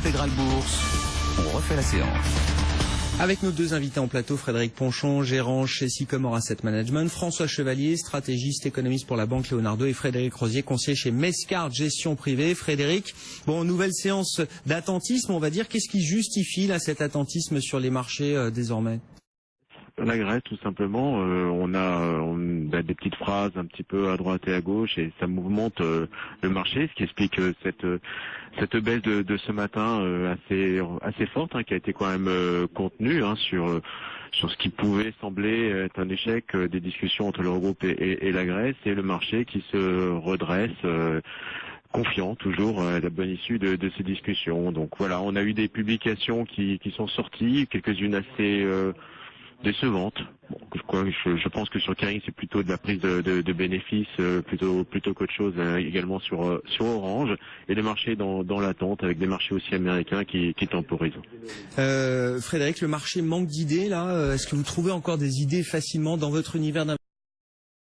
Intégrale Bourse, on refait la séance. Avec nos deux invités en plateau, Frédéric Ponchon, gérant chez Sycomore Asset Management, François Chevalier, stratégiste économiste pour la banque Leonardo, et Frédéric Rosier, conseiller chez Mescart Gestion Privée. Frédéric, bon, nouvelle séance d'attentisme, on va dire. Qu'est-ce qui justifie là cet attentisme sur les marchés désormais ? La Grèce, tout simplement, on a des petites phrases un petit peu à droite et à gauche et ça mouvemente le marché, ce qui explique cette baisse de ce matin assez forte, qui a été quand même contenue sur ce qui pouvait sembler être un échec des discussions entre l'Eurogroupe et la Grèce, et le marché qui se redresse confiant toujours à la bonne issue de ces discussions. Donc voilà, on a eu des publications qui sont sorties, quelques-unes assez décevantes. Bon, je pense que sur Kering c'est plutôt de la prise de bénéfices plutôt qu'autre chose, également sur Orange, et les marchés dans l'attente, avec des marchés aussi américains qui temporisent. Frédéric, le marché manque d'idées là. Est-ce que vous trouvez encore des idées facilement dans votre univers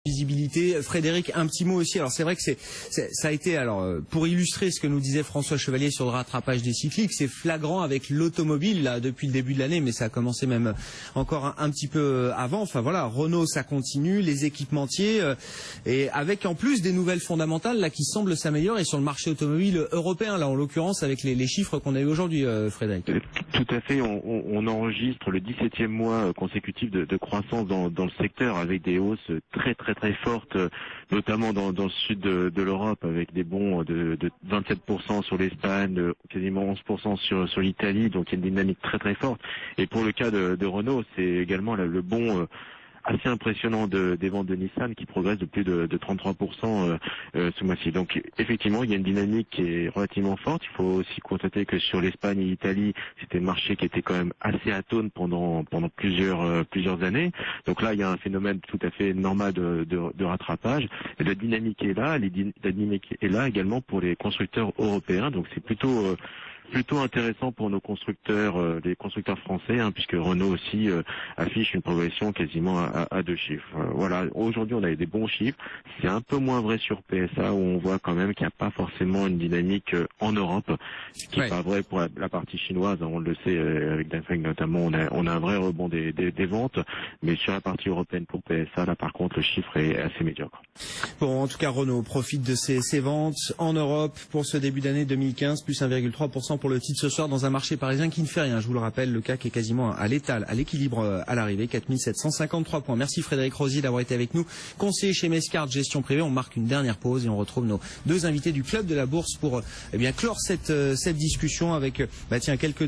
visibilité? Frédéric, un petit mot aussi. Alors c'est vrai que ça a été, pour illustrer ce que nous disait François Chevalier sur le rattrapage des cycliques, c'est flagrant avec l'automobile là depuis le début de l'année, mais ça a commencé même encore un petit peu avant. Enfin voilà, Renault ça continue, les équipementiers, et avec en plus des nouvelles fondamentales là qui semblent s'améliorer sur le marché automobile européen là en l'occurrence avec les chiffres qu'on a eu aujourd'hui, Frédéric. Tout à fait, on enregistre le 17e mois consécutif de croissance dans le secteur, avec des hausses très forte, notamment dans le sud de l'Europe, avec des bonds de 27% sur l'Espagne, quasiment 11% sur l'Italie, donc il y a une dynamique très forte. Et pour le cas de Renault, c'est également le bond assez impressionnant des ventes de Nissan qui progresse de plus de 33% ce mois-ci. Donc effectivement, il y a une dynamique qui est relativement forte. Il faut aussi constater que sur l'Espagne et l'Italie, c'était un marché qui était quand même assez atone pendant plusieurs années. Donc là, il y a un phénomène tout à fait normal de rattrapage. Et la dynamique est là. La dynamique est là également pour les constructeurs européens. Donc c'est plutôt intéressant pour nos constructeurs, les constructeurs français, puisque Renault aussi affiche une progression quasiment à 2 chiffres. Voilà, aujourd'hui on a des bons chiffres. C'est un peu moins vrai sur PSA, où on voit quand même qu'il n'y a pas forcément une dynamique en Europe, ce qui n'est pas vrai pour la partie chinoise. On le sait avec Danfeng notamment, on a un vrai rebond des ventes, mais sur la partie européenne pour PSA, là par contre le chiffre est assez médiocre. Bon, en tout cas Renault profite de ses ventes en Europe pour ce début d'année 2015, plus 1,3% pour le titre ce soir dans un marché parisien qui ne fait rien. Je vous le rappelle, le CAC est quasiment à l'étal, à l'équilibre à l'arrivée, 4753 points. Merci Frédéric Rosier d'avoir été avec nous, conseiller chez Mescart Gestion Privée. On marque une dernière pause et on retrouve nos deux invités du Club de la Bourse pour clore cette discussion avec quelques